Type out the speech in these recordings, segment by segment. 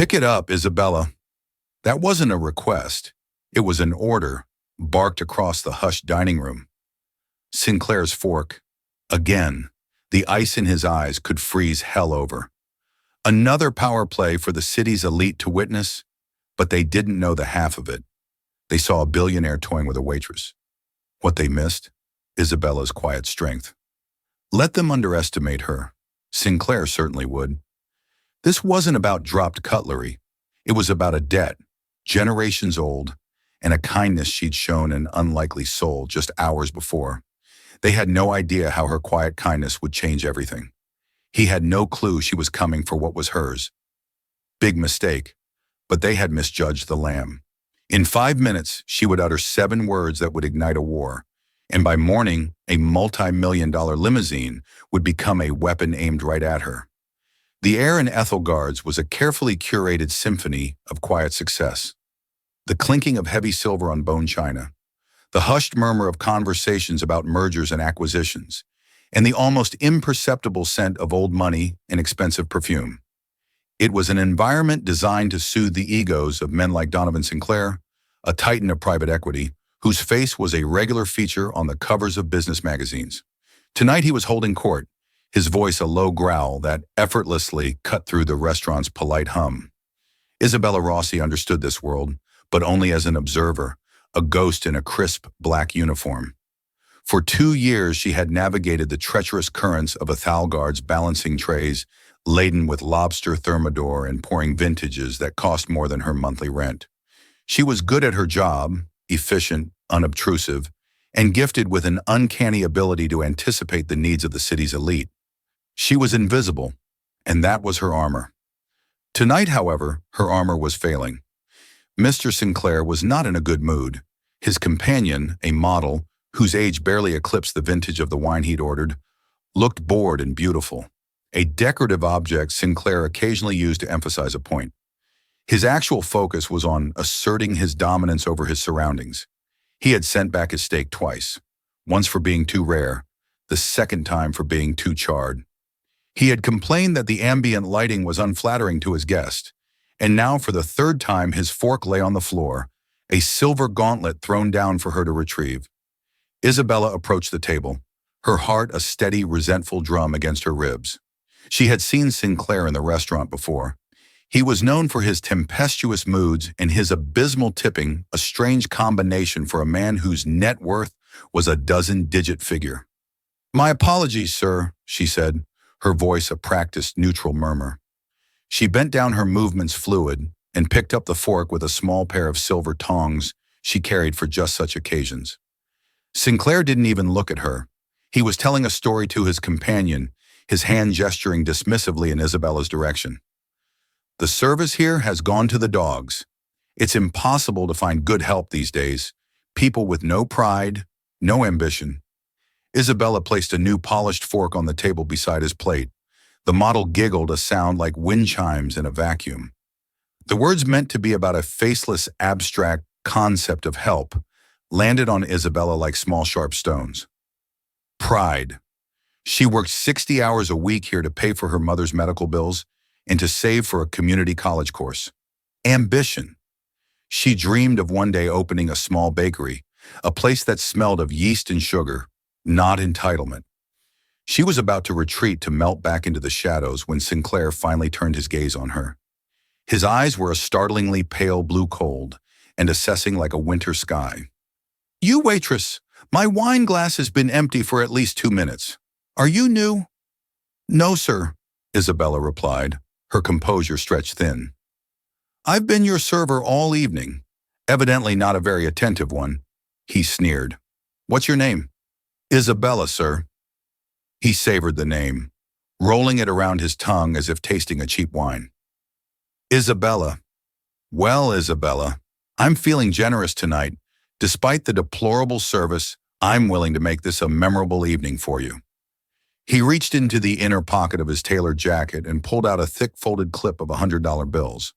Pick it up, Isabella. That wasn't a request. It was an order, barked across the hushed dining room. Sinclair's fork. Again, the ice in his eyes could freeze hell over. Another power play for the city's elite to witness, but they didn't know the half of it. They saw a billionaire toying with a waitress. What they missed? Isabella's quiet strength. Let them underestimate her. Sinclair certainly would. This wasn't about dropped cutlery. It was about a debt, generations old, and a kindness she'd shown an unlikely soul just hours before. They had no idea how her quiet kindness would change everything. He had no clue she was coming for what was hers. Big mistake, but they had misjudged the lamb. In 5 minutes, she would utter 7 words that would ignite a war, and by morning, a multi-million-dollar limousine would become a weapon aimed right at her. The air in Ethelgard's was a carefully curated symphony of quiet success. The clinking of heavy silver on bone china, the hushed murmur of conversations about mergers and acquisitions, and the almost imperceptible scent of old money and expensive perfume. It was an environment designed to soothe the egos of men like Donovan Sinclair, a titan of private equity, whose face was a regular feature on the covers of business magazines. Tonight he was holding court, his voice a low growl that effortlessly cut through the restaurant's polite hum. Isabella Rossi understood this world, but only as an observer, a ghost in a crisp black uniform. For 2 years she had navigated the treacherous currents of Ethelgard's balancing trays, laden with lobster thermidor and pouring vintages that cost more than her monthly rent. She was good at her job, efficient, unobtrusive, and gifted with an uncanny ability to anticipate the needs of the city's elite. She was invisible, and that was her armor. Tonight, however, her armor was failing. Mr. Sinclair was not in a good mood. His companion, a model, whose age barely eclipsed the vintage of the wine he'd ordered, looked bored and beautiful, a decorative object Sinclair occasionally used to emphasize a point. His actual focus was on asserting his dominance over his surroundings. He had sent back his steak twice, once for being too rare, the second time for being too charred. He had complained that the ambient lighting was unflattering to his guest, and now for the 3rd time his fork lay on the floor, a silver gauntlet thrown down for her to retrieve. Isabella approached the table, her heart a steady, resentful drum against her ribs. She had seen Sinclair in the restaurant before. He was known for his tempestuous moods and his abysmal tipping, a strange combination for a man whose net worth was a 12-digit figure. "My apologies, sir," she said, her voice a practiced neutral murmur. She bent down, her movements fluid, and picked up the fork with a small pair of silver tongs she carried for just such occasions. Sinclair didn't even look at her. He was telling a story to his companion, his hand gesturing dismissively in Isabella's direction. "The service here has gone to the dogs. It's impossible to find good help these days. People with no pride, no ambition." Isabella placed a new polished fork on the table beside his plate. The model giggled, a sound like wind chimes in a vacuum. The words, meant to be about a faceless, abstract concept of help, landed on Isabella like small, sharp stones. Pride. She worked 60 hours a week here to pay for her mother's medical bills and to save for a community college course. Ambition. She dreamed of one day opening a small bakery, a place that smelled of yeast and sugar, not entitlement. She was about to retreat, to melt back into the shadows, when Sinclair finally turned his gaze on her. His eyes were a startlingly pale blue cold, and assessing like a winter sky. "You, waitress, my wine glass has been empty for at least 2 minutes. Are you new?" "No, sir," Isabella replied, her composure stretched thin. "I've been your server all evening. Evidently not a very attentive one," he sneered. "What's your name?" "Isabella, sir." He savored the name, rolling it around his tongue as if tasting a cheap wine. "Isabella. Well, Isabella, I'm feeling generous tonight. Despite the deplorable service, I'm willing to make this a memorable evening for you." He reached into the inner pocket of his tailored jacket and pulled out a thick folded clip of $100 bills.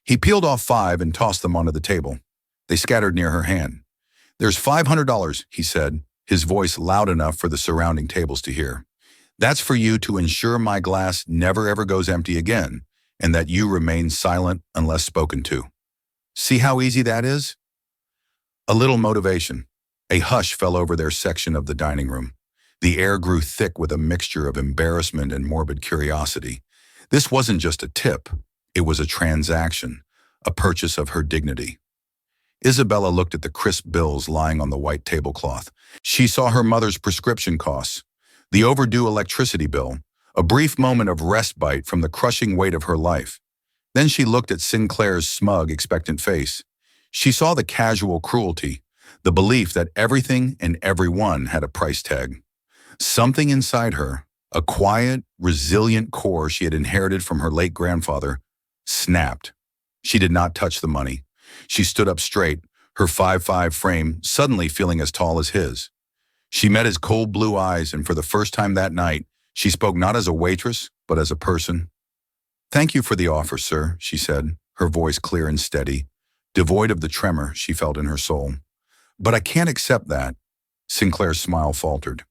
He peeled off 5 and tossed them onto the table. They scattered near her hand. "There's $500, he said, his voice loud enough for the surrounding tables to hear. "That's for you to ensure my glass never ever goes empty again, and that you remain silent unless spoken to. See how easy that is? A little motivation. A hush fell over their section of the dining room. The air grew thick with a mixture of embarrassment and morbid curiosity. This wasn't just a tip. It was a transaction, a purchase of her dignity. Isabella looked at the crisp bills lying on the white tablecloth. She saw her mother's prescription costs, the overdue electricity bill, a brief moment of respite from the crushing weight of her life. Then she looked at Sinclair's smug, expectant face. She saw the casual cruelty, the belief that everything and everyone had a price tag. Something inside her, a quiet, resilient core she had inherited from her late grandfather, snapped. She did not touch the money. She stood up straight, her 5'5" frame suddenly feeling as tall as his. She met his cold blue eyes, and for the first time that night, she spoke not as a waitress, but as a person. "Thank you for the offer, sir," she said, her voice clear and steady, devoid of the tremor she felt in her soul. "But I can't accept that." Sinclair's smile faltered.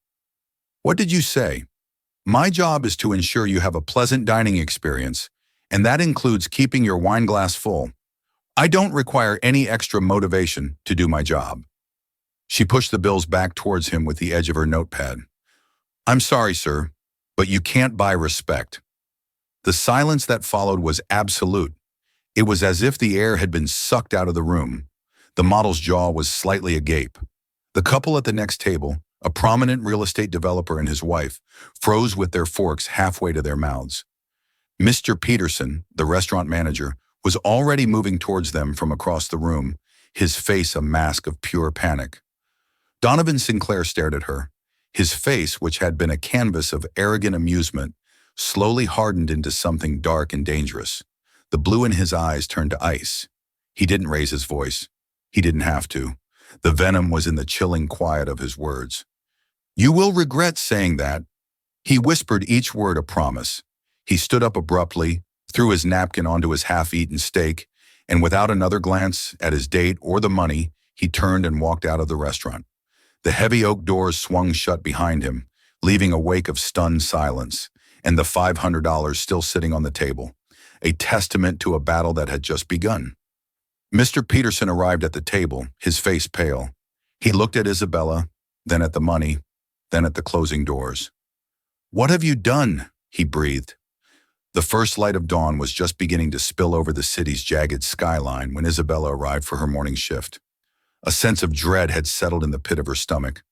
"What did you say?" "My job is to ensure you have a pleasant dining experience, and that includes keeping your wine glass full. I don't require any extra motivation to do my job." She pushed the bills back towards him with the edge of her notepad. "I'm sorry, sir, but you can't buy respect." The silence that followed was absolute. It was as if the air had been sucked out of the room. The model's jaw was slightly agape. The couple at the next table, a prominent real estate developer and his wife, froze with their forks halfway to their mouths. Mr. Peterson, the restaurant manager, was already moving towards them from across the room, his face a mask of pure panic. Donovan Sinclair stared at her. His face, which had been a canvas of arrogant amusement, slowly hardened into something dark and dangerous. The blue in his eyes turned to ice. He didn't raise his voice. He didn't have to. The venom was in the chilling quiet of his words. "You will regret saying that." He whispered each word a promise. He stood up abruptly, threw his napkin onto his half-eaten steak, and without another glance at his date or the money, he turned and walked out of the restaurant. The heavy oak doors swung shut behind him, leaving a wake of stunned silence, and the $500 still sitting on the table, a testament to a battle that had just begun. Mr. Peterson arrived at the table, his face pale. He looked at Isabella, then at the money, then at the closing doors. "What have you done?" he breathed. The first light of dawn was just beginning to spill over the city's jagged skyline when Isabella arrived for her morning shift. A sense of dread had settled in the pit of her stomach,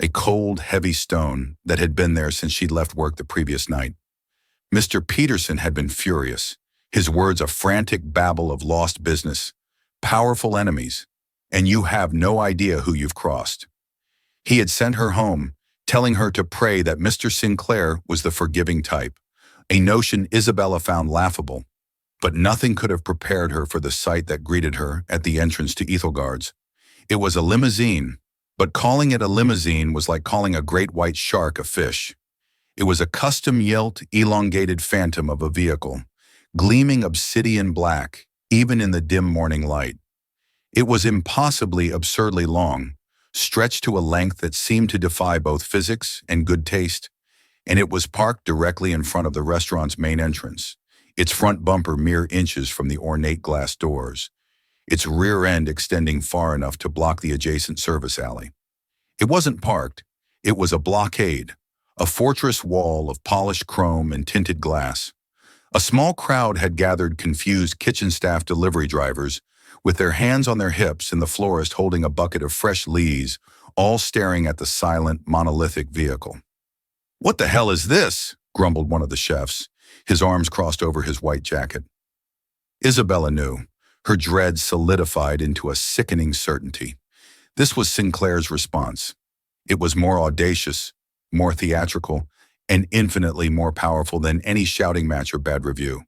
a cold, heavy stone that had been there since she'd left work the previous night. Mr. Peterson had been furious, his words a frantic babble of lost business, powerful enemies, and you have no idea who you've crossed. He had sent her home, telling her to pray that Mr. Sinclair was the forgiving type, a notion Isabella found laughable, but nothing could have prepared her for the sight that greeted her at the entrance to Ethelgard's. It was a limousine, but calling it a limousine was like calling a great white shark a fish. It was a custom-built, elongated phantom of a vehicle, gleaming obsidian black, even in the dim morning light. It was impossibly absurdly long, stretched to a length that seemed to defy both physics and good taste, and it was parked directly in front of the restaurant's main entrance, its front bumper mere inches from the ornate glass doors, its rear end extending far enough to block the adjacent service alley. It wasn't parked, it was a blockade, a fortress wall of polished chrome and tinted glass. A small crowd had gathered, confused kitchen staff delivery drivers, with their hands on their hips and the florist holding a bucket of fresh lees, all staring at the silent, monolithic vehicle. "What the hell is this?" grumbled one of the chefs, his arms crossed over his white jacket. Isabella knew. Her dread solidified into a sickening certainty. This was Sinclair's response. It was more audacious, more theatrical, and infinitely more powerful than any shouting match or bad review.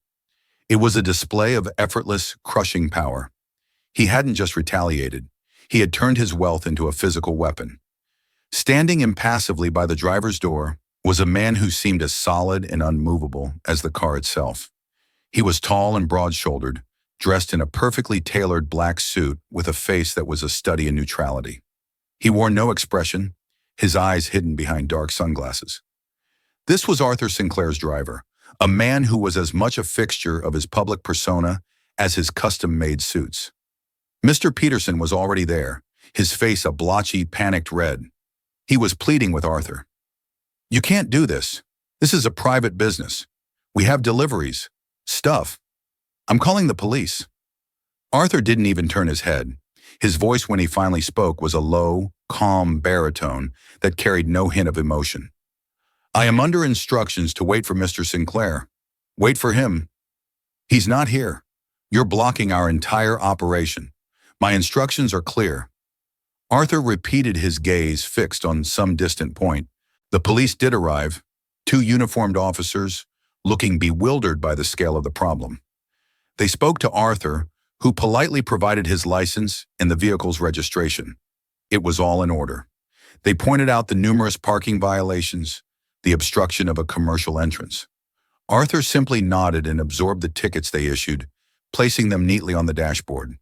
It was a display of effortless, crushing power. He hadn't just retaliated. He had turned his wealth into a physical weapon. Standing impassively by the driver's door was a man who seemed as solid and unmovable as the car itself. He was tall and broad-shouldered, dressed in a perfectly tailored black suit with a face that was a study in neutrality. He wore no expression, his eyes hidden behind dark sunglasses. This was Arthur Sinclair's driver, a man who was as much a fixture of his public persona as his custom-made suits. Mr. Peterson was already there, his face a blotchy, panicked red. He was pleading with Arthur. "You can't do this. This is a private business. We have deliveries. Stuff. I'm calling the police." Arthur didn't even turn his head. His voice when he finally spoke was a low, calm baritone that carried no hint of emotion. "I am under instructions to wait for Mr. Sinclair. Wait for him. He's not here. You're blocking our entire operation. My instructions are clear." Arthur repeated, his gaze fixed on some distant point. The police did arrive, 2 uniformed officers, looking bewildered by the scale of the problem. They spoke to Arthur, who politely provided his license and the vehicle's registration. It was all in order. They pointed out the numerous parking violations, the obstruction of a commercial entrance. Arthur simply nodded and absorbed the tickets they issued, placing them neatly on the dashboard.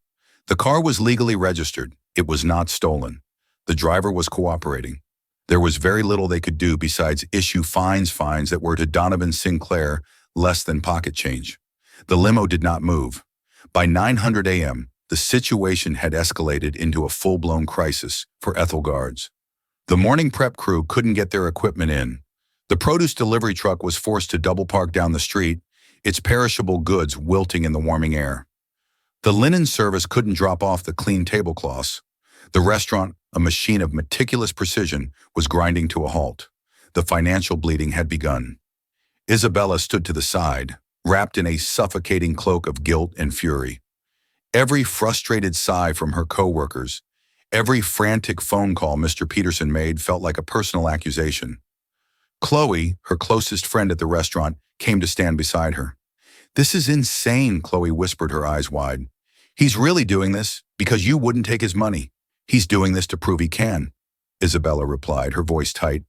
The car was legally registered. It was not stolen. The driver was cooperating. There was very little they could do besides issue fines that were to Donovan Sinclair less than pocket change. The limo did not move. By 9:00 a.m., the situation had escalated into a full-blown crisis for Ethel Guards. The morning prep crew couldn't get their equipment in. The produce delivery truck was forced to double park down the street, its perishable goods wilting in the warming air. The linen service couldn't drop off the clean tablecloths. The restaurant, a machine of meticulous precision, was grinding to a halt. The financial bleeding had begun. Isabella stood to the side, wrapped in a suffocating cloak of guilt and fury. Every frustrated sigh from her co-workers, every frantic phone call Mr. Peterson made felt like a personal accusation. Chloe, her closest friend at the restaurant, came to stand beside her. "This is insane," Chloe whispered, her eyes wide. "He's really doing this because you wouldn't take his money. He's doing this to prove he can," Isabella replied, her voice tight.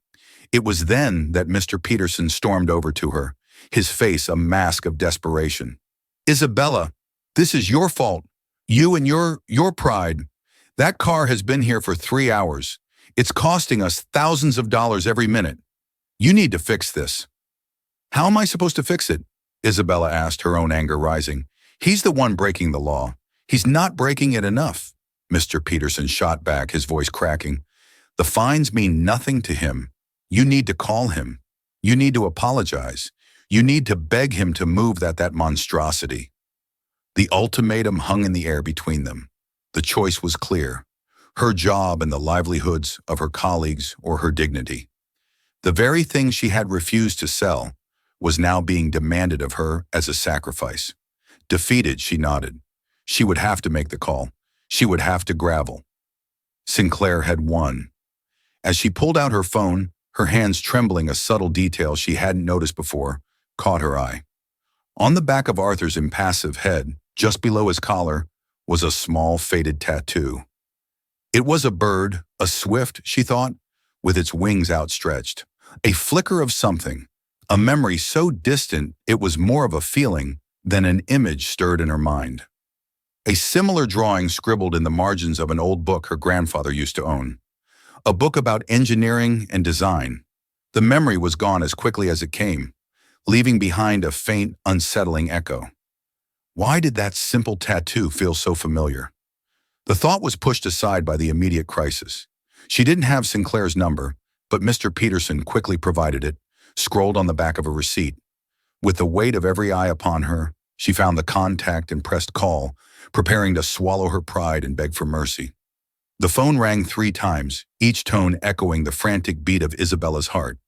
It was then that Mr. Peterson stormed over to her, his face a mask of desperation. "Isabella, this is your fault. You and your pride. That car has been here for 3 hours. It's costing us thousands of dollars every minute. You need to fix this." "How am I supposed to fix it?" Isabella asked, her own anger rising. "He's the one breaking the law. He's not breaking it enough," Mr. Peterson shot back, his voice cracking. "The fines mean nothing to him. You need to call him. You need to apologize. You need to beg him to move that monstrosity." The ultimatum hung in the air between them. The choice was clear: her job and the livelihoods of her colleagues, or her dignity. The very thing she had refused to sell was now being demanded of her as a sacrifice. Defeated, she nodded. She would have to make the call. She would have to gravel. Sinclair had won. As she pulled out her phone, her hands trembling, a subtle detail she hadn't noticed before caught her eye. On the back of Arthur's impassive head, just below his collar, was a small faded tattoo. It was a bird, a swift, she thought, with its wings outstretched. A flicker of something, a memory so distant it was more of a feeling than an image stirred in her mind. A similar drawing scribbled in the margins of an old book her grandfather used to own. A book about engineering and design. The memory was gone as quickly as it came, leaving behind a faint, unsettling echo. Why did that simple tattoo feel so familiar? The thought was pushed aside by the immediate crisis. She didn't have Sinclair's number, but Mr. Peterson quickly provided it, scrolled on the back of a receipt. With the weight of every eye upon her, she found the contact and pressed call, preparing to swallow her pride and beg for mercy. The phone rang 3 times, each tone echoing the frantic beat of Isabella's heart.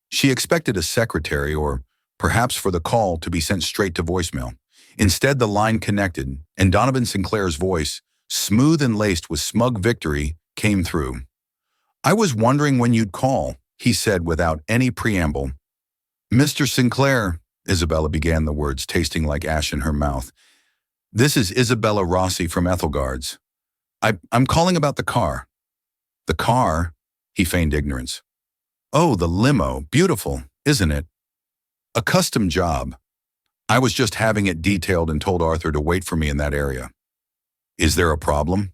She expected a secretary or perhaps for the call to be sent straight to voicemail. Instead, the line connected, and Donovan Sinclair's voice, smooth and laced with smug victory, came through. "I was wondering when you'd call," he said without any preamble. "Mr. Sinclair," Isabella began, the words tasting like ash in her mouth. "This is Isabella Rossi from Ethelgard's. I'm calling about the car." "The car?" He feigned ignorance. "Oh, the limo. Beautiful, isn't it? A custom job. I was just having it detailed and told Arthur to wait for me in that area." "Is there a problem?"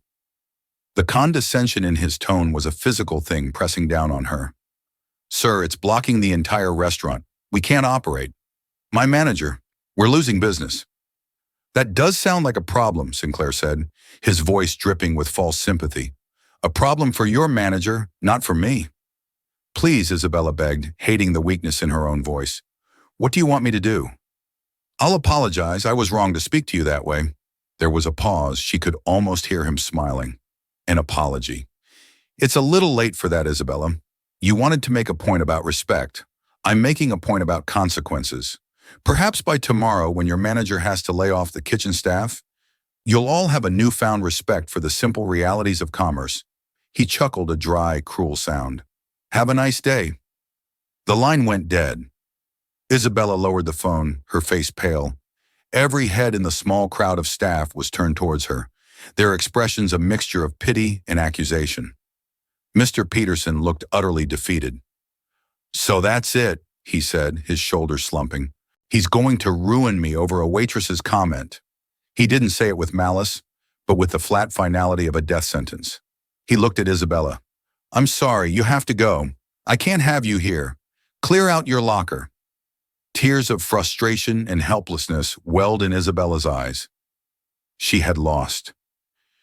The condescension in his tone was a physical thing pressing down on her. "Sir, it's blocking the entire restaurant. We can't operate." My manager. We're losing business. That does sound like a problem, Sinclair said, his voice dripping with false sympathy. A problem for your manager, not for me. Please, Isabella begged, hating the weakness in her own voice. What do you want me to do? I'll apologize. I was wrong to speak to you that way. There was a pause. She could almost hear him smiling. An apology. It's a little late for that, Isabella. You wanted to make a point about respect. I'm making a point about consequences. Perhaps by tomorrow, when your manager has to lay off the kitchen staff, you'll all have a newfound respect for the simple realities of commerce. He chuckled a dry, cruel sound. Have a nice day. The line went dead. Isabella lowered the phone, her face pale. Every head in the small crowd of staff was turned towards her, their expressions a mixture of pity and accusation. Mr. Peterson looked utterly defeated. So that's it, he said, his shoulders slumping. He's going to ruin me over a waitress's comment. He didn't say it with malice, but with the flat finality of a death sentence. He looked at Isabella. I'm sorry, you have to go. I can't have you here. Clear out your locker. Tears of frustration and helplessness welled in Isabella's eyes. She had lost.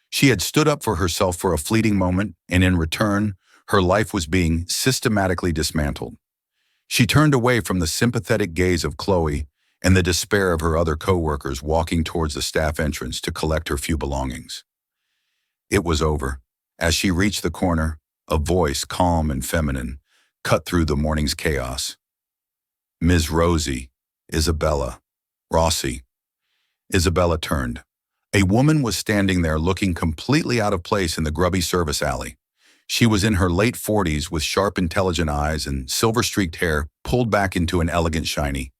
She had stood up for herself for a fleeting moment, and in return, her life was being systematically dismantled. She turned away from the sympathetic gaze of Chloe and the despair of her other co-workers walking towards the staff entrance to collect her few belongings. It was over. As she reached the corner, a voice, calm and feminine, cut through the morning's chaos. Ms. Rosie, Isabella, Rossi. Isabella turned. A woman was standing there looking completely out of place in the grubby service alley. She was in her late 40s with sharp, intelligent eyes and silver-streaked hair pulled back into an elegant shiny.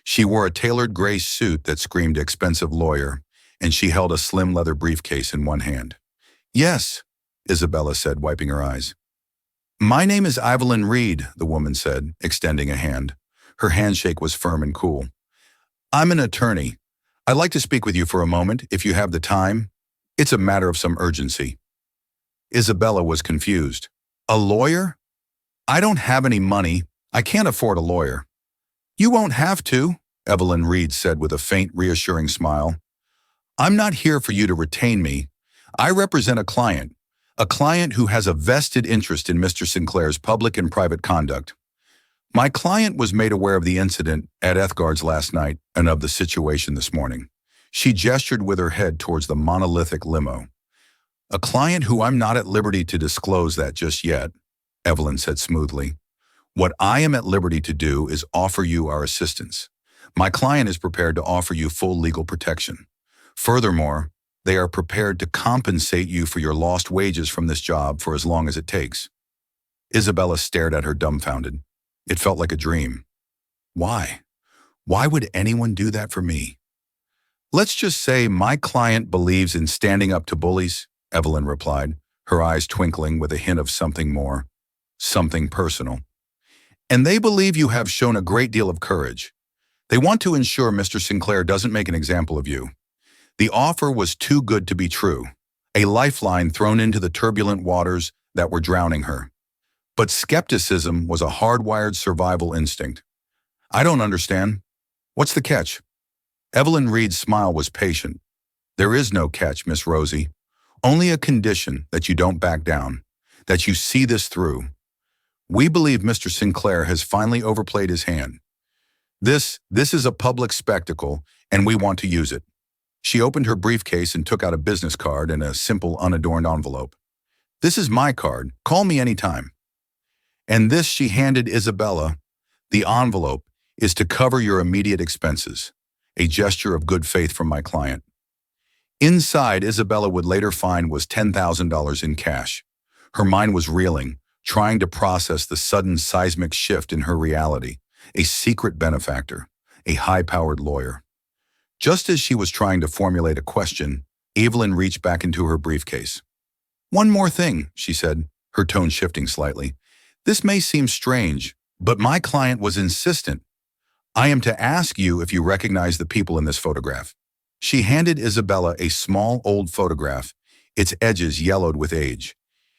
She wore a tailored gray suit that screamed expensive lawyer, and she held a slim leather briefcase in one hand. Yes, Isabella said, wiping her eyes. My name is Evelyn Reed, the woman said, extending a hand. Her handshake was firm and cool. I'm an attorney. I'd like to speak with you for a moment, if you have the time. It's a matter of some urgency. Isabella was confused. A lawyer? I don't have any money. I can't afford a lawyer. You won't have to, Evelyn Reed said with a faint, reassuring smile. I'm not here for you to retain me. I represent a client who has a vested interest in Mr. Sinclair's public and private conduct. My client was made aware of the incident at Ethgard's last night and of the situation this morning. She gestured with her head towards the monolithic limo. A client who I'm not at liberty to disclose that just yet, Evelyn said smoothly. What I am at liberty to do is offer you our assistance. My client is prepared to offer you full legal protection. Furthermore, they are prepared to compensate you for your lost wages from this job for as long as it takes. Isabella stared at her dumbfounded. It felt like a dream. Why? Why would anyone do that for me? Let's just say my client believes in standing up to bullies, Evelyn replied, her eyes twinkling with a hint of something more, something personal. And they believe you have shown a great deal of courage. They want to ensure Mr. Sinclair doesn't make an example of you. The offer was too good to be true, a lifeline thrown into the turbulent waters that were drowning her. But skepticism was a hardwired survival instinct. I don't understand. What's the catch? Evelyn Reed's smile was patient. There is no catch, Miss Rosie. Only a condition that you don't back down, that you see this through. We believe Mr. Sinclair has finally overplayed his hand. This is a public spectacle, and we want to use it. She opened her briefcase and took out a business card in a simple, unadorned envelope. This is my card. Call me anytime. And this, she handed Isabella. The envelope is to cover your immediate expenses, a gesture of good faith from my client. Inside, Isabella would later find was $10,000 in cash. Her mind was reeling, trying to process the sudden seismic shift in her reality, a secret benefactor, a high-powered lawyer. Just as she was trying to formulate a question, Evelyn reached back into her briefcase. One more thing, she said, her tone shifting slightly. This may seem strange, but my client was insistent. I am to ask you if you recognize the people in this photograph. She handed Isabella a small old photograph, its edges yellowed with age.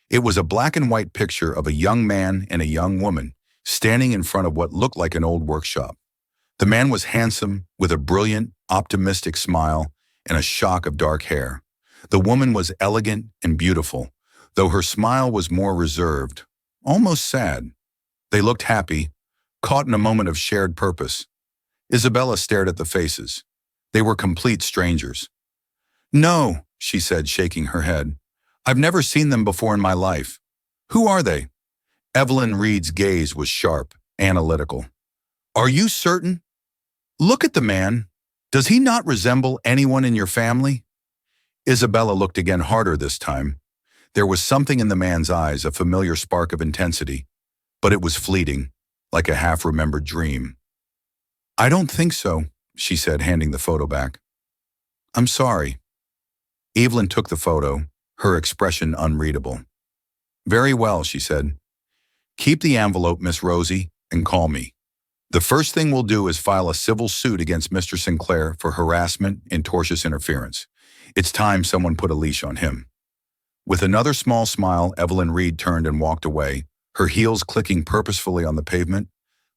It was a black and white picture of a young man and a young woman standing in front of what looked like an old workshop. The man was handsome, with a brilliant, optimistic smile and a shock of dark hair. The woman was elegant and beautiful, though her smile was more reserved, almost sad. They looked happy, caught in a moment of shared purpose. Isabella stared at the faces. They were complete strangers. "No," she said, shaking her head. "I've never seen them before in my life. Who are they?" Evelyn Reed's gaze was sharp, analytical. "Are you certain? Look at the man. Does he not resemble anyone in your family?" Isabella looked again, harder this time. There was something in the man's eyes, a familiar spark of intensity, but it was fleeting, like a half-remembered dream. "I don't think so," she said, handing the photo back. "I'm sorry." Evelyn took the photo, her expression unreadable. "Very well," she said. "Keep the envelope, Miss Rosie, and call me. The first thing we'll do is file a civil suit against Mr. Sinclair for harassment and tortious interference. It's time someone put a leash on him." With another small smile, Evelyn Reed turned and walked away, her heels clicking purposefully on the pavement,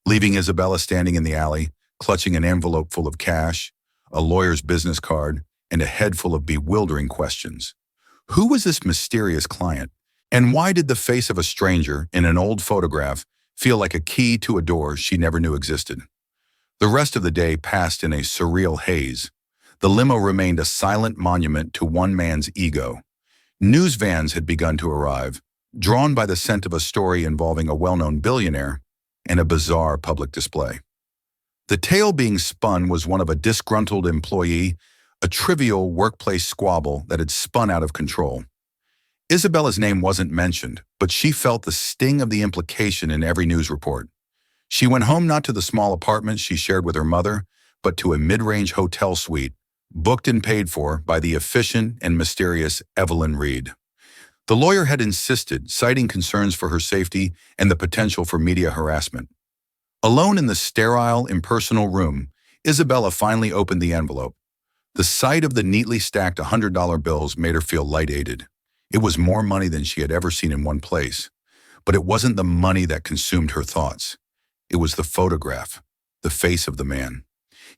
leaving Isabella standing in the alley, clutching an envelope full of cash, a lawyer's business card, and a head full of bewildering questions. Who was this mysterious client? And why did the face of a stranger in an old photograph feel like a key to a door she never knew existed? The rest of the day passed in a surreal haze. The limo remained a silent monument to one man's ego. News vans had begun to arrive, drawn by the scent of a story involving a well-known billionaire and a bizarre public display. The tale being spun was one of a disgruntled employee, a trivial workplace squabble that had spun out of control. Isabella's name wasn't mentioned, but she felt the sting of the implication in every news report. She went home not to the small apartment she shared with her mother, but to a mid-range hotel suite, booked and paid for by the efficient and mysterious Evelyn Reed. The lawyer had insisted, citing concerns for her safety and the potential for media harassment. Alone in the sterile, impersonal room, Isabella finally opened the envelope. The sight of the neatly stacked $100 bills made her feel lightheaded. It was more money than she had ever seen in one place. But it wasn't the money that consumed her thoughts. It was the photograph, the face of the man.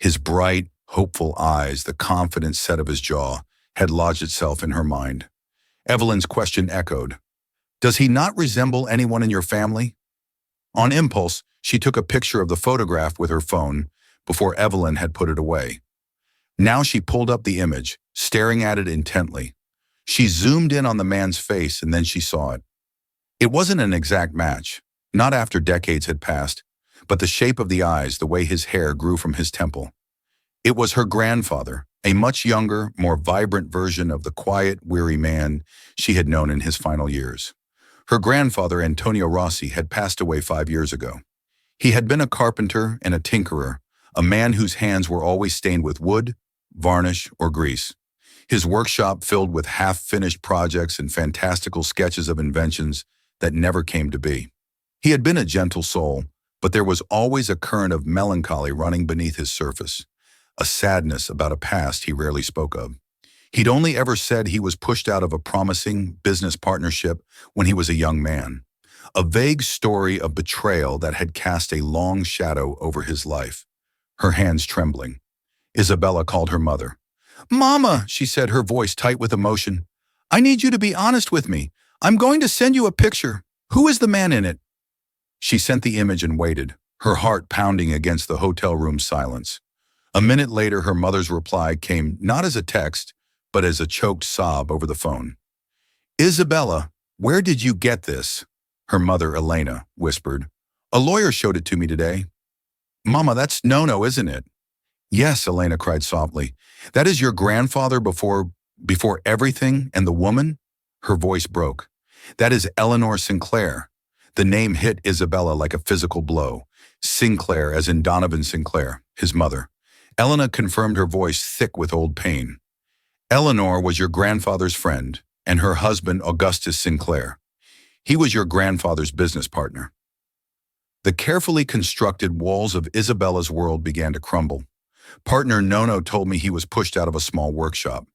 His bright, hopeful eyes, the confident set of his jaw, had lodged itself in her mind. Evelyn's question echoed. "Does he not resemble anyone in your family?" On impulse, she took a picture of the photograph with her phone before Evelyn had put it away. Now she pulled up the image, staring at it intently. She zoomed in on the man's face and then she saw it. It wasn't an exact match, not after decades had passed, but the shape of the eyes, the way his hair grew from his temple. It was her grandfather, a much younger, more vibrant version of the quiet, weary man she had known in his final years. Her grandfather, Antonio Rossi, had passed away 5 years ago. He had been a carpenter and a tinkerer, a man whose hands were always stained with wood, varnish, or grease. His workshop filled with half-finished projects and fantastical sketches of inventions that never came to be. He had been a gentle soul, but there was always a current of melancholy running beneath his surface, a sadness about a past he rarely spoke of. He'd only ever said he was pushed out of a promising business partnership when he was a young man, a vague story of betrayal that had cast a long shadow over his life. Her hands trembling, Isabella called her mother. "Mama," she said, her voice tight with emotion, "I need you to be honest with me. I'm going to send you a picture. Who is the man in it?" She sent the image and waited, her heart pounding against the hotel room silence. A minute later, her mother's reply came not as a text, but as a choked sob over the phone. "Isabella, where did you get this?" Her mother, Elena, whispered. "A lawyer showed it to me today." "Mama, that's no-no, isn't it?" "Yes," Elena cried softly. "That is your grandfather before everything and the woman?" Her voice broke. "That is Eleanor Sinclair." The name hit Isabella like a physical blow. Sinclair, as in Donovan Sinclair, his mother. Elena confirmed, her voice thick with old pain. "Eleanor was your grandfather's friend, and her husband, Augustus Sinclair. He was your grandfather's business partner." The carefully constructed walls of Isabella's world began to crumble. "Partner Nono told me he was pushed out of a small workshop."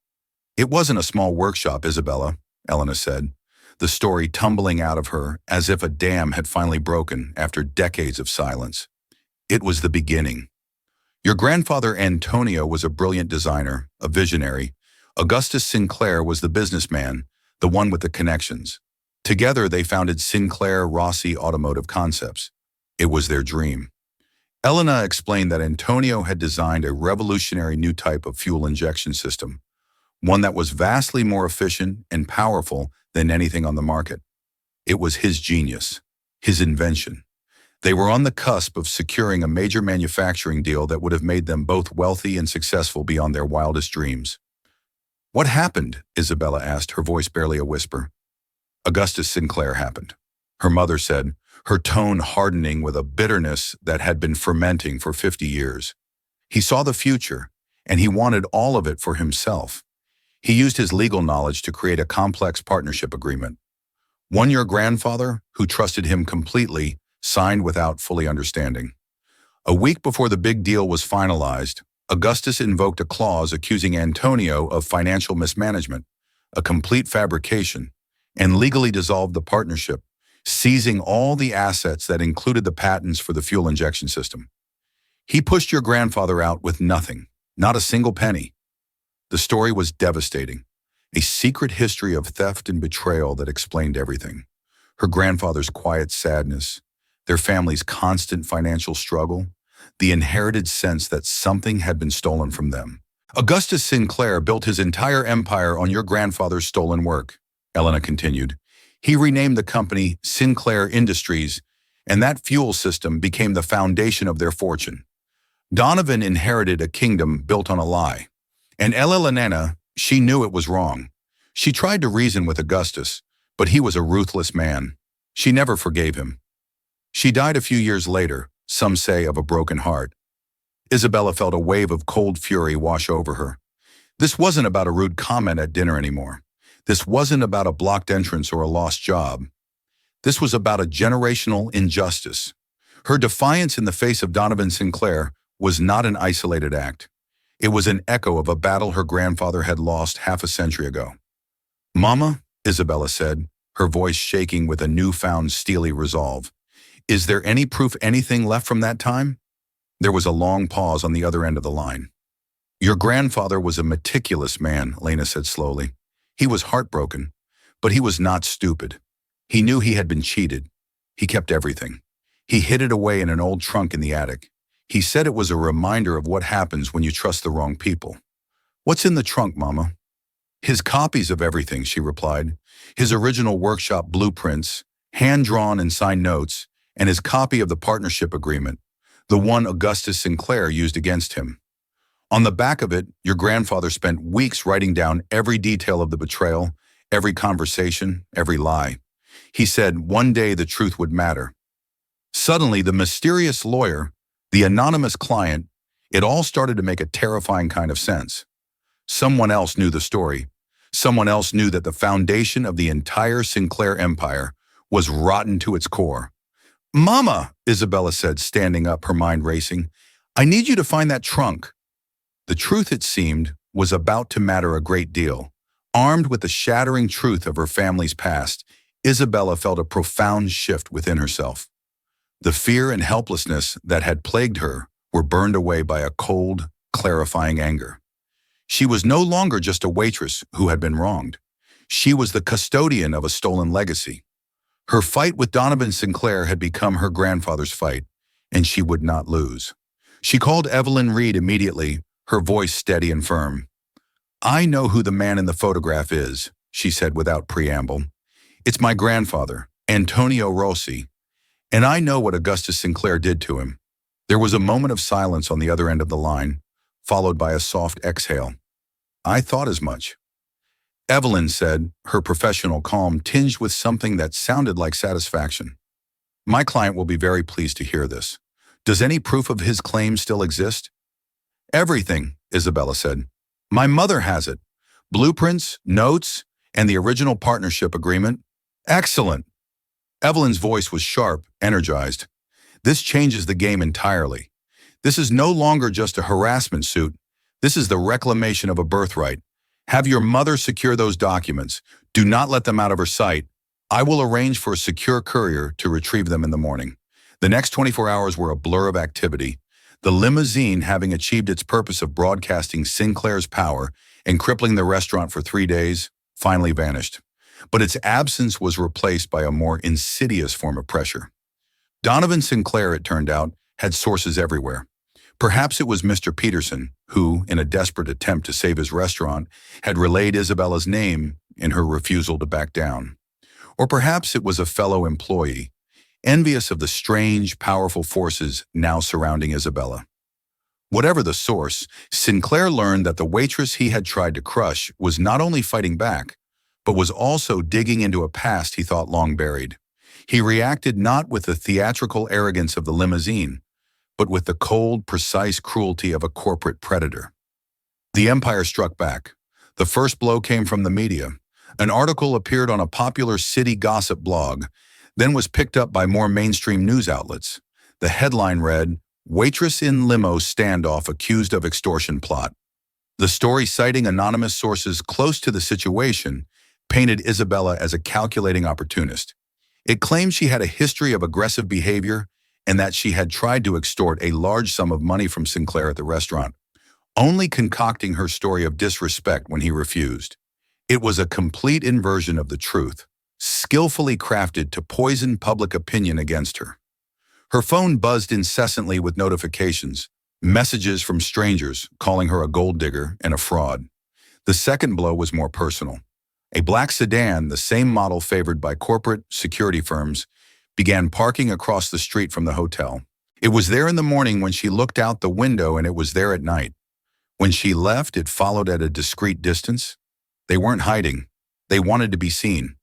"It wasn't a small workshop, Isabella," Elena said, the story tumbling out of her as if a dam had finally broken after decades of silence. "It was the beginning. Your grandfather Antonio was a brilliant designer, a visionary. Augustus Sinclair was the businessman, the one with the connections. Together, they founded Sinclair Rossi Automotive Concepts. It was their dream. Elena explained that Antonio had designed a revolutionary new type of fuel injection system, one that was vastly more efficient and powerful than anything on the market. It was his genius, his invention. They were on the cusp of securing a major manufacturing deal that would have made them both wealthy and successful beyond their wildest dreams. "What happened?" Isabella asked, her voice barely a whisper. "Augustus Sinclair happened," her mother said, her tone hardening with a bitterness that had been fermenting for 50 years. "He saw the future, and he wanted all of it for himself. He used his legal knowledge to create a complex partnership agreement. One your grandfather, who trusted him completely, signed without fully understanding. A week before the big deal was finalized, Augustus invoked a clause accusing Antonio of financial mismanagement, a complete fabrication, and legally dissolved the partnership, seizing all the assets that included the patents for the fuel injection system. He pushed your grandfather out with nothing, not a single penny. The story was devastating, a secret history of theft and betrayal that explained everything. Her grandfather's quiet sadness, their family's constant financial struggle, the inherited sense that something had been stolen from them. Augustus Sinclair built his entire empire on your grandfather's stolen work," Elena continued. "He renamed the company Sinclair Industries, and that fuel system became the foundation of their fortune. Donovan inherited a kingdom built on a lie. And Elena, she knew it was wrong. She tried to reason with Augustus, but he was a ruthless man. She never forgave him. She died a few years later, some say of a broken heart." Isabella felt a wave of cold fury wash over her. This wasn't about a rude comment at dinner anymore. This wasn't about a blocked entrance or a lost job. This was about a generational injustice. Her defiance in the face of Donovan Sinclair was not an isolated act. It was an echo of a battle her grandfather had lost half a century ago. "Mama," Isabella said, her voice shaking with a newfound steely resolve, "is there any proof anything left from that time?" There was a long pause on the other end of the line. "Your grandfather was a meticulous man," Lena said slowly. "He was heartbroken, but he was not stupid. He knew he had been cheated. He kept everything. He hid it away in an old trunk in the attic. He said it was a reminder of what happens when you trust the wrong people." "What's in the trunk, Mama?" "His copies of everything," she replied. "His original workshop blueprints, hand-drawn and signed notes, and his copy of the partnership agreement, the one Augustus Sinclair used against him. On the back of it, your grandfather spent weeks writing down every detail of the betrayal, every conversation, every lie. He said one day the truth would matter." Suddenly, the mysterious lawyer, the anonymous client, it all started to make a terrifying kind of sense. Someone else knew the story. Someone else knew that the foundation of the entire Sinclair empire was rotten to its core. "Mama," Isabella said, standing up, her mind racing, "I need you to find that trunk." The truth, it seemed, was about to matter a great deal. Armed with the shattering truth of her family's past, Isabella felt a profound shift within herself. The fear and helplessness that had plagued her were burned away by a cold, clarifying anger. She was no longer just a waitress who had been wronged. She was the custodian of a stolen legacy. Her fight with Donovan Sinclair had become her grandfather's fight, and she would not lose. She called Evelyn Reed immediately, her voice steady and firm. "I know who the man in the photograph is," she said without preamble. "It's my grandfather, Antonio Rossi, and I know what Augustus Sinclair did to him." There was a moment of silence on the other end of the line, followed by a soft exhale. "I thought as much." Evelyn said, her professional calm tinged with something that sounded like satisfaction. "My client will be very pleased to hear this. Does any proof of his claim still exist?" "Everything," Isabella said. "My mother has it. Blueprints, notes, and the original partnership agreement." "Excellent." Evelyn's voice was sharp, energized. "This changes the game entirely. This is no longer just a harassment suit. This is the reclamation of a birthright. Have your mother secure those documents. Do not let them out of her sight. I will arrange for a secure courier to retrieve them in the morning." The next 24 hours were a blur of activity. The limousine, having achieved its purpose of broadcasting Sinclair's power and crippling the restaurant for 3 days, finally vanished. But its absence was replaced by a more insidious form of pressure. Donovan Sinclair, it turned out, had sources everywhere. Perhaps it was Mr. Peterson, who, in a desperate attempt to save his restaurant, had relayed Isabella's name in her refusal to back down. Or perhaps it was a fellow employee, envious of the strange, powerful forces now surrounding Isabella. Whatever the source, Sinclair learned that the waitress he had tried to crush was not only fighting back, but was also digging into a past he thought long buried. He reacted not with the theatrical arrogance of the limousine, but with the cold, precise cruelty of a corporate predator. The empire struck back. The first blow came from the media. An article appeared on a popular city gossip blog, then was picked up by more mainstream news outlets. The headline read, "Waitress in Limo Standoff Accused of Extortion Plot." The story, citing anonymous sources close to the situation, painted Isabella as a calculating opportunist. It claimed she had a history of aggressive behavior and that she had tried to extort a large sum of money from Sinclair at the restaurant, only concocting her story of disrespect when he refused. It was a complete inversion of the truth, skillfully crafted to poison public opinion against her. Her phone buzzed incessantly with notifications, messages from strangers calling her a gold digger and a fraud. The second blow was more personal. A black sedan, the same model favored by corporate security firms, began parking across the street from the hotel. It was there in the morning when she looked out the window, and it was there at night. When she left, it followed at a discreet distance. They weren't hiding. They wanted to be seen.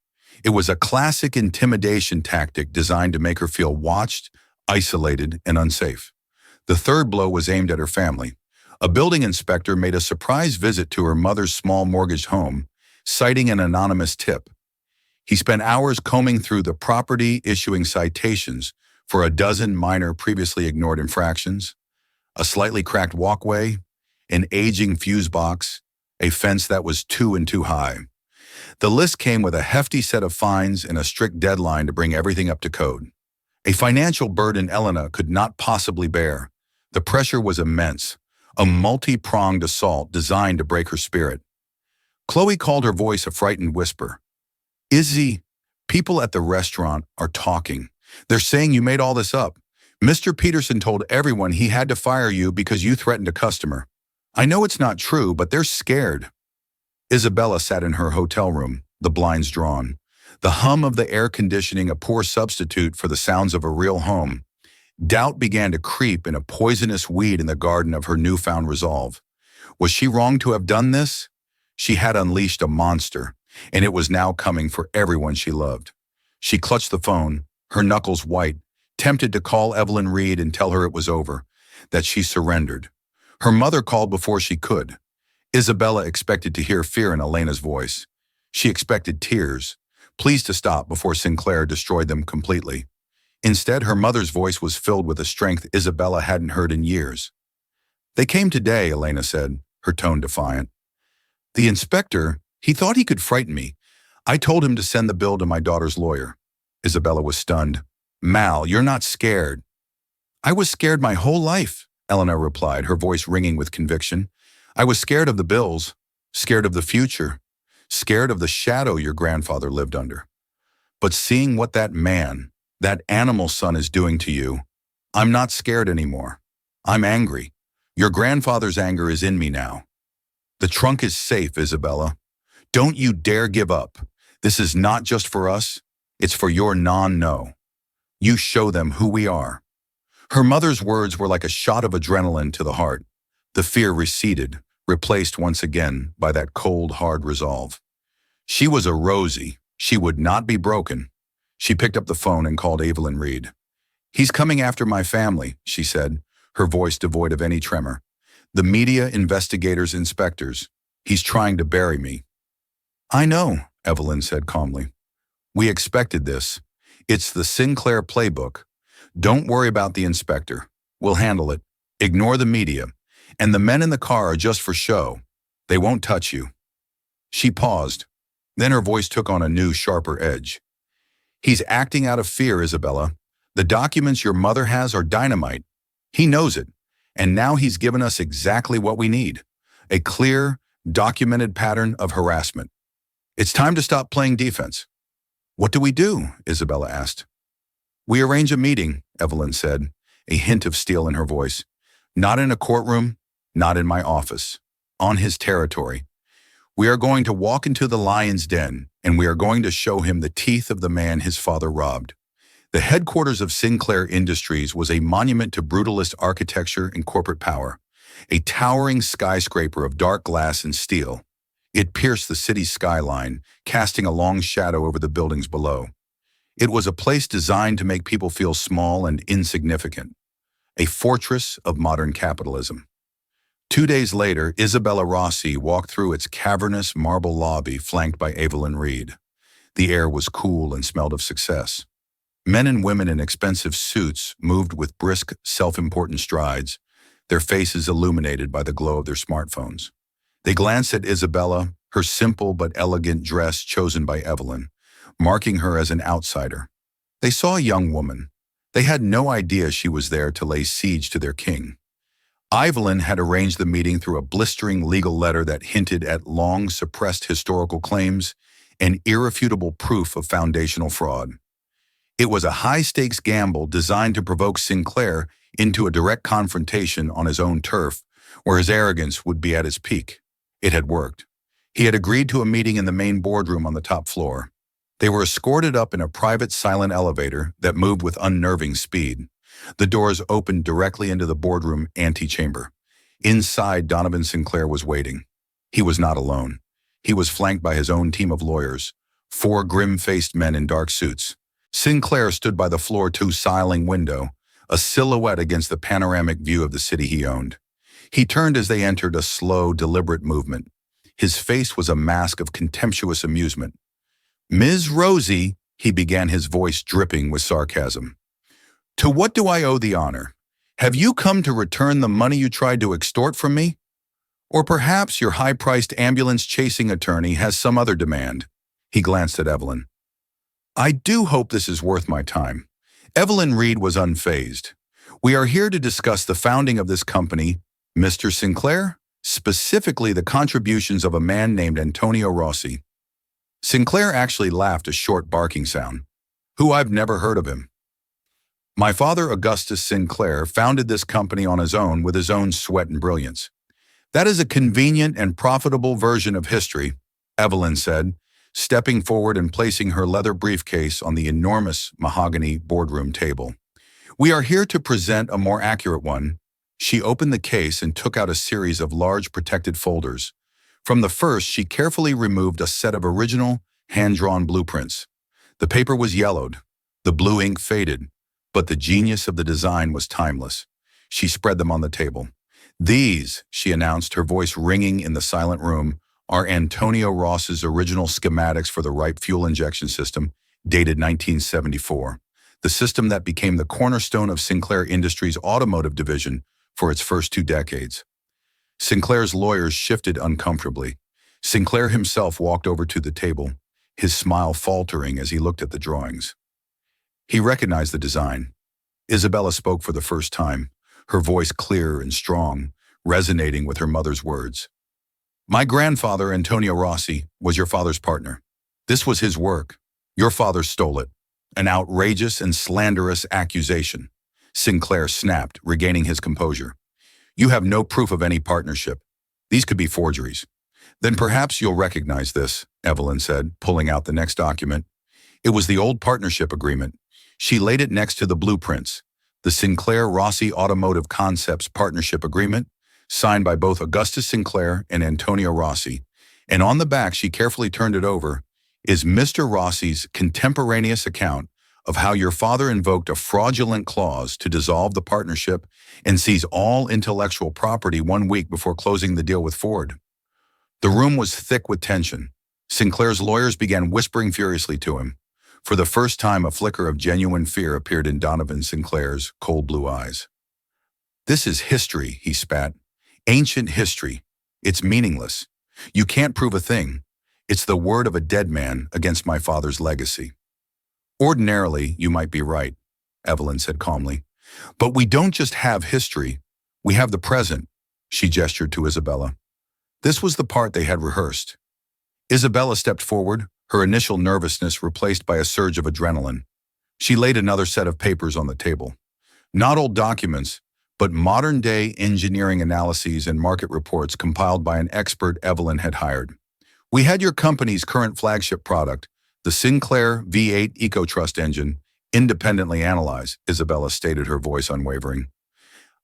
It was a classic intimidation tactic designed to make her feel watched, isolated, and unsafe. The third blow was aimed at her family. A building inspector made a surprise visit to her mother's small mortgaged home, citing an anonymous tip. He spent hours combing through the property, issuing citations for a dozen minor previously ignored infractions: a slightly cracked walkway, an aging fuse box, a fence that was 2 and 2 high. The list came with a hefty set of fines and a strict deadline to bring everything up to code. A financial burden Elena could not possibly bear. The pressure was immense, a multi-pronged assault designed to break her spirit. Chloe called her voice a frightened whisper. "Izzy, people at the restaurant are talking. They're saying you made all this up. Mr. Peterson told everyone he had to fire you because you threatened a customer. I know it's not true, but they're scared." Isabella sat in her hotel room, the blinds drawn. The hum of the air conditioning a poor substitute for the sounds of a real home. Doubt began to creep in a poisonous weed in the garden of her newfound resolve. Was she wrong to have done this? She had unleashed a monster, and it was now coming for everyone she loved. She clutched the phone, her knuckles white, tempted to call Evelyn Reed and tell her it was over, that she surrendered. Her mother called before she could. Isabella expected to hear fear in Elena's voice. She expected tears, pleased to stop before Sinclair destroyed them completely. Instead, her mother's voice was filled with a strength Isabella hadn't heard in years. "They came today," Elena said, her tone defiant. "The inspector, he thought he could frighten me. I told him to send the bill to my daughter's lawyer." Isabella was stunned. "Mal, you're not scared." "I was scared my whole life," Elena replied, her voice ringing with conviction. "I was scared of the bills, scared of the future, scared of the shadow your grandfather lived under. But seeing what that man, that animal son is doing to you, I'm not scared anymore. I'm angry. Your grandfather's anger is in me now. The trunk is safe, Isabella. Don't you dare give up. This is not just for us. It's for your non-no. You show them who we are." Her mother's words were like a shot of adrenaline to the heart. The fear receded, replaced once again by that cold, hard resolve. She was a Rosie. She would not be broken. She picked up the phone and called Evelyn Reed. "He's coming after my family," she said, her voice devoid of any tremor. "The media, investigators, inspectors. He's trying to bury me." "I know," Evelyn said calmly. "We expected this. It's the Sinclair playbook. Don't worry about the inspector. We'll handle it. Ignore the media. And the men in the car are just for show. They won't touch you." She paused. Then her voice took on a new, sharper edge. "He's acting out of fear, Isabella. The documents your mother has are dynamite. He knows it. And now he's given us exactly what we need. A clear, documented pattern of harassment. It's time to stop playing defense. What do we do? Isabella asked. We arrange a meeting, Evelyn said, a hint of steel in her voice. Not in a courtroom, not in my office. On his territory. We are going to walk into the lion's den, and we are going to show him the teeth of the man his father robbed. The headquarters of Sinclair Industries was a monument to brutalist architecture and corporate power, a towering skyscraper of dark glass and steel. It pierced the city's skyline, casting a long shadow over the buildings below. It was a place designed to make people feel small and insignificant, a fortress of modern capitalism. 2 days later, Isabella Rossi walked through its cavernous marble lobby flanked by Evelyn Reed. The air was cool and smelled of success. Men and women in expensive suits moved with brisk, self-important strides, their faces illuminated by the glow of their smartphones. They glanced at Isabella, her simple but elegant dress chosen by Evelyn, marking her as an outsider. They saw a young woman. They had no idea she was there to lay siege to their king. Evelyn had arranged the meeting through a blistering legal letter that hinted at long-suppressed historical claims and irrefutable proof of foundational fraud. It was a high-stakes gamble designed to provoke Sinclair into a direct confrontation on his own turf, where his arrogance would be at its peak. It had worked. He had agreed to a meeting in the main boardroom on the top floor. They were escorted up in a private silent elevator that moved with unnerving speed. The doors opened directly into the boardroom antechamber. Inside, Donovan Sinclair was waiting. He was not alone. He was flanked by his own team of lawyers, 4 grim-faced men in dark suits. Sinclair stood by the floor-to-ceiling window, a silhouette against the panoramic view of the city he owned. He turned as they entered, a slow, deliberate movement. His face was a mask of contemptuous amusement. Ms. Rosie, he began, his voice dripping with sarcasm. To what do I owe the honor? Have you come to return the money you tried to extort from me? Or perhaps your high-priced ambulance-chasing attorney has some other demand? He glanced at Evelyn. I do hope this is worth my time. Evelyn Reed was unfazed. We are here to discuss the founding of this company, Mr. Sinclair, specifically the contributions of a man named Antonio Rossi. Sinclair actually laughed, a short barking sound. Who? I've never heard of him. My father, Augustus Sinclair, founded this company on his own with his own sweat and brilliance. That is a convenient and profitable version of history, Evelyn said, stepping forward and placing her leather briefcase on the enormous mahogany boardroom table. We are here to present a more accurate one. She opened the case and took out a series of large protected folders. From the first, she carefully removed a set of original, hand-drawn blueprints. The paper was yellowed, the blue ink faded, but the genius of the design was timeless. She spread them on the table. These, she announced, her voice ringing in the silent room, are Antonio Ross's original schematics for the Ripe fuel injection system, dated 1974, the system that became the cornerstone of Sinclair Industries' automotive division for its first 2 decades. Sinclair's lawyers shifted uncomfortably. Sinclair himself walked over to the table, his smile faltering as he looked at the drawings. He recognized the design. Isabella spoke for the first time, her voice clear and strong, resonating with her mother's words. My grandfather, Antonio Rossi, was your father's partner. This was his work. Your father stole it. An outrageous and slanderous accusation. Sinclair snapped, regaining his composure. You have no proof of any partnership. These could be forgeries. Then perhaps you'll recognize this, Evelyn said, pulling out the next document. It was the old partnership agreement. She laid it next to the blueprints, the Sinclair Rossi Automotive Concepts Partnership Agreement, signed by both Augustus Sinclair and Antonio Rossi, and on the back, she carefully turned it over, is Mr. Rossi's contemporaneous account of how your father invoked a fraudulent clause to dissolve the partnership and seize all intellectual property 1 week before closing the deal with Ford. The room was thick with tension. Sinclair's lawyers began whispering furiously to him. For the first time, a flicker of genuine fear appeared in Donovan Sinclair's cold blue eyes. This is history, he spat. Ancient history. It's meaningless. You can't prove a thing. It's the word of a dead man against my father's legacy. Ordinarily, you might be right, Evelyn said calmly. But we don't just have history. We have the present, she gestured to Isabella. This was the part they had rehearsed. Isabella stepped forward, her initial nervousness replaced by a surge of adrenaline. She laid another set of papers on the table. Not old documents, but modern-day engineering analyses and market reports compiled by an expert Evelyn had hired. We had your company's current flagship product, the Sinclair V8 EcoTrust engine, independently analyzed, Isabella stated, her voice unwavering.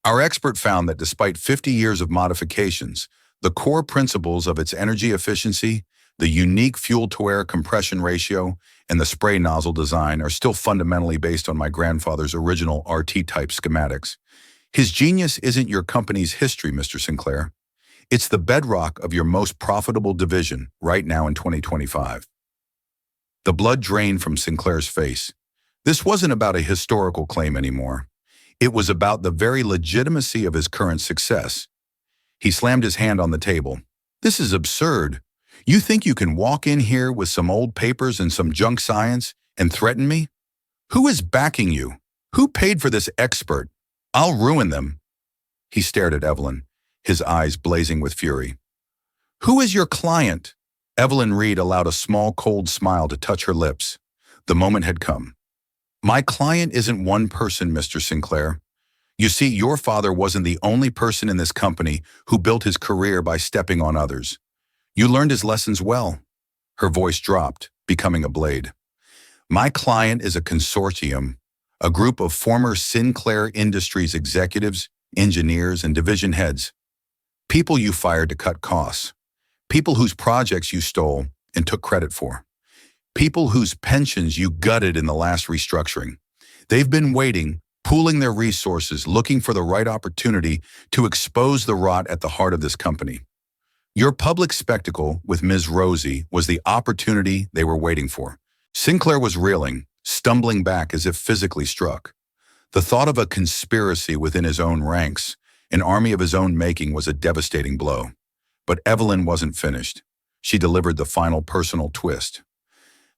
Our expert found that despite 50 years of modifications, the core principles of its energy efficiency, the unique fuel-to-air compression ratio, and the spray nozzle design are still fundamentally based on my grandfather's original RT-type schematics. His genius isn't your company's history, Mr. Sinclair. It's the bedrock of your most profitable division right now in 2025. The blood drained from Sinclair's face. This wasn't about a historical claim anymore. It was about the very legitimacy of his current success. He slammed his hand on the table. This is absurd. You think you can walk in here with some old papers and some junk science and threaten me? Who is backing you? Who paid for this expert? I'll ruin them. He stared at Evelyn, his eyes blazing with fury. Who is your client? Evelyn Reed allowed a small, cold smile to touch her lips. The moment had come. My client isn't one person, Mr. Sinclair. You see, your father wasn't the only person in this company who built his career by stepping on others. You learned his lessons well. Her voice dropped, becoming a blade. My client is a consortium, a group of former Sinclair Industries executives, engineers, and division heads. People you fired to cut costs. People whose projects you stole and took credit for. People whose pensions you gutted in the last restructuring. They've been waiting, pooling their resources, looking for the right opportunity to expose the rot at the heart of this company. Your public spectacle with Ms. Rosie was the opportunity they were waiting for. Sinclair was reeling, stumbling back as if physically struck. The thought of a conspiracy within his own ranks, an army of his own making, was a devastating blow. But Evelyn wasn't finished. She delivered the final personal twist.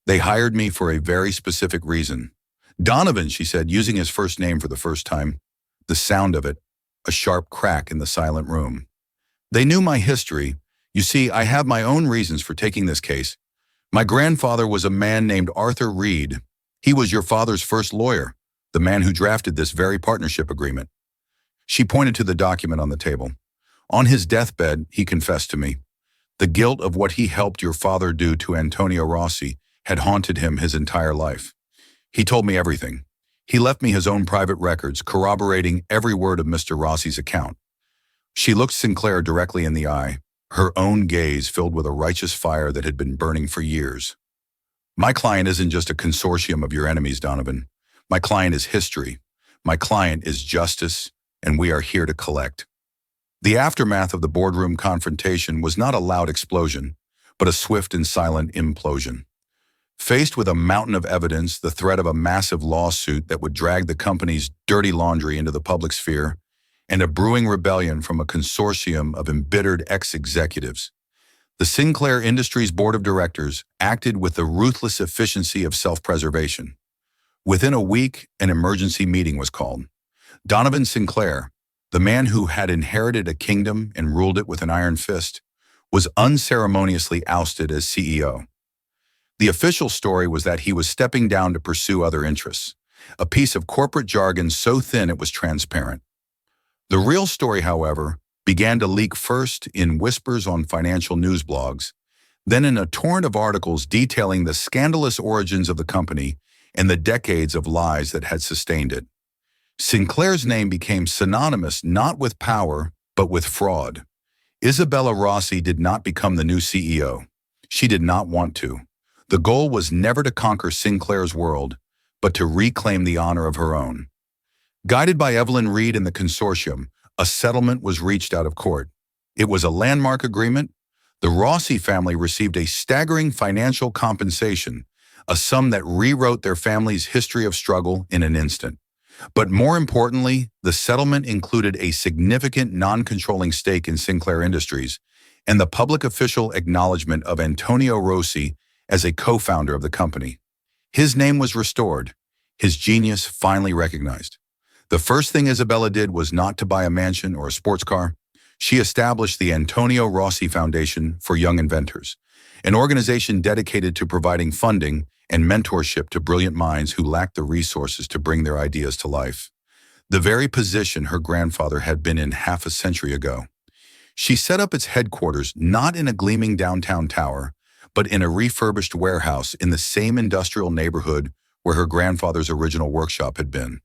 They hired me for a very specific reason. Donovan, she said, using his first name for the first time. The sound of it, a sharp crack in the silent room. They knew my history. You see, I have my own reasons for taking this case. My grandfather was a man named Arthur Reed. He was your father's first lawyer, the man who drafted this very partnership agreement. She pointed to the document on the table. On his deathbed, he confessed to me. The guilt of what he helped your father do to Antonio Rossi had haunted him his entire life. He told me everything. He left me his own private records, corroborating every word of Mr. Rossi's account. She looked Sinclair directly in the eye, her own gaze filled with a righteous fire that had been burning for years. My client isn't just a consortium of your enemies, Donovan. My client is history. My client is justice, and we are here to collect. The aftermath of the boardroom confrontation was not a loud explosion, but a swift and silent implosion. Faced with a mountain of evidence, the threat of a massive lawsuit that would drag the company's dirty laundry into the public sphere, and a brewing rebellion from a consortium of embittered ex-executives, the Sinclair Industries Board of Directors acted with the ruthless efficiency of self-preservation. Within a week, an emergency meeting was called. Donovan Sinclair, the man who had inherited a kingdom and ruled it with an iron fist, was unceremoniously ousted as CEO. The official story was that he was stepping down to pursue other interests, a piece of corporate jargon so thin it was transparent. The real story, however, began to leak first in whispers on financial news blogs, then in a torrent of articles detailing the scandalous origins of the company and the decades of lies that had sustained it. Sinclair's name became synonymous not with power, but with fraud. Isabella Rossi did not become the new CEO. She did not want to. The goal was never to conquer Sinclair's world, but to reclaim the honor of her own. Guided by Evelyn Reed and the consortium, a settlement was reached out of court. It was a landmark agreement. The Rossi family received a staggering financial compensation, a sum that rewrote their family's history of struggle in an instant. But more importantly, the settlement included a significant non-controlling stake in Sinclair Industries and the public official acknowledgement of Antonio Rossi as a co-founder of the company. His name was restored, his genius finally recognized. The first thing Isabella did was not to buy a mansion or a sports car. She established the Antonio Rossi Foundation for Young Inventors, an organization dedicated to providing funding and mentorship to brilliant minds who lack the resources to bring their ideas to life. The very position her grandfather had been in half a century ago. She set up its headquarters not in a gleaming downtown tower, but in a refurbished warehouse in the same industrial neighborhood where her grandfather's original workshop had been.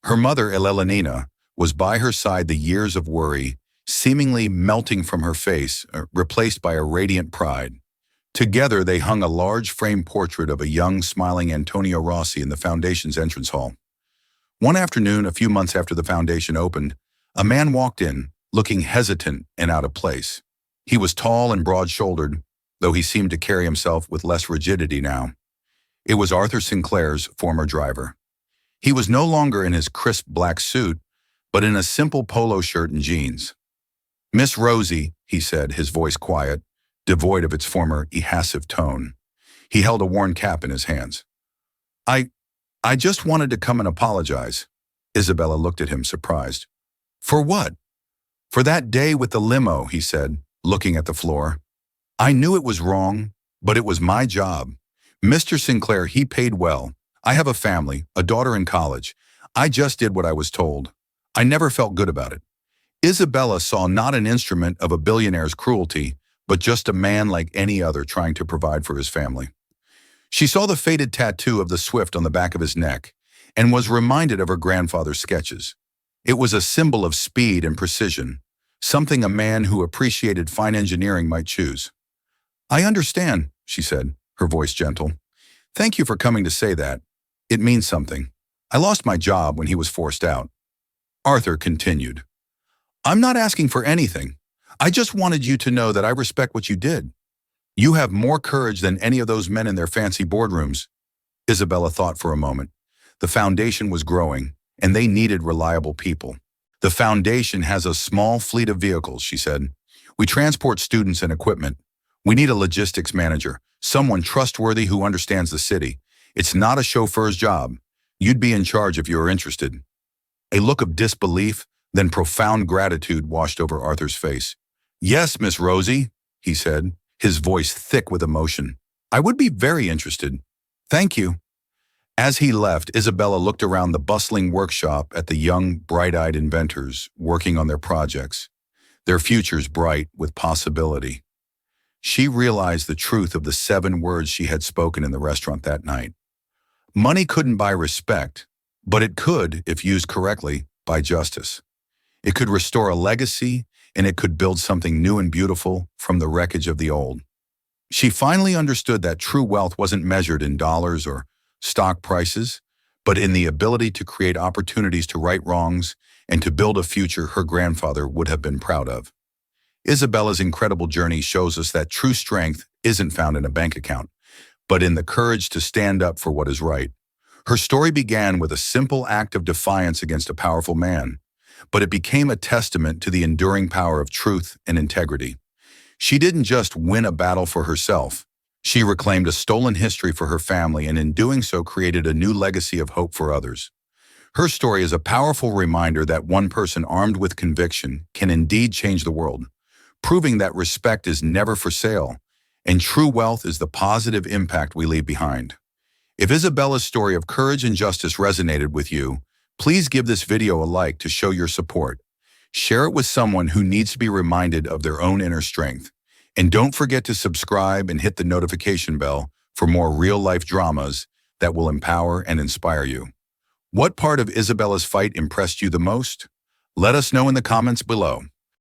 Her mother, Elelenina, was by her side, the years of worry seemingly melting from her face, replaced by a radiant pride. Together, they hung a large framed portrait of a young, smiling Antonio Rossi in the foundation's entrance hall. One afternoon, a few months after the foundation opened, a man walked in, looking hesitant and out of place. He was tall and broad-shouldered, though he seemed to carry himself with less rigidity now. It was Arthur Sinclair's former driver. He was no longer in his crisp black suit, but in a simple polo shirt and jeans. "Miss Rosie," he said, his voice quiet, devoid of its former evasive tone. He held a worn cap in his hands. I just wanted to come and apologize." Isabella looked at him, surprised. "For what?" "For that day with the limo," he said, looking at the floor. "I knew it was wrong, but it was my job. Mr. Sinclair, he paid well. I have a family, a daughter in college. I just did what I was told. I never felt good about it." Isabella saw not an instrument of a billionaire's cruelty, but just a man like any other trying to provide for his family. She saw the faded tattoo of the Swift on the back of his neck and was reminded of her grandfather's sketches. It was a symbol of speed and precision, something a man who appreciated fine engineering might choose. "I understand," she said, her voice gentle. "Thank you for coming to say that. It means something. I lost my job when he was forced out." Arthur continued. "I'm not asking for anything. I just wanted you to know that I respect what you did. You have more courage than any of those men in their fancy boardrooms." Isabella thought for a moment. The foundation was growing, and they needed reliable people. "The foundation has a small fleet of vehicles," she said. "We transport students and equipment. We need a logistics manager, someone trustworthy who understands the city. It's not a chauffeur's job. You'd be in charge if you were interested." A look of disbelief, then profound gratitude washed over Arthur's face. "Yes, Miss Rosie," he said, his voice thick with emotion. "I would be very interested. Thank you." As he left, Isabella looked around the bustling workshop at the young, bright-eyed inventors working on their projects, their futures bright with possibility. She realized the truth of the 7 words she had spoken in the restaurant that night. Money couldn't buy respect, but it could, if used correctly, buy justice. It could restore a legacy, and it could build something new and beautiful from the wreckage of the old. She finally understood that true wealth wasn't measured in dollars or stock prices, but in the ability to create opportunities to right wrongs and to build a future her grandfather would have been proud of. Isabella's incredible journey shows us that true strength isn't found in a bank account, but in the courage to stand up for what is right. Her story began with a simple act of defiance against a powerful man, but it became a testament to the enduring power of truth and integrity. She didn't just win a battle for herself. She reclaimed a stolen history for her family and in doing so created a new legacy of hope for others. Her story is a powerful reminder that one person armed with conviction can indeed change the world, proving that respect is never for sale, and true wealth is the positive impact we leave behind. If Isabella's story of courage and justice resonated with you, please give this video a like to show your support. Share it with someone who needs to be reminded of their own inner strength. And don't forget to subscribe and hit the notification bell for more real-life dramas that will empower and inspire you. What part of Isabella's fight impressed you the most? Let us know in the comments below.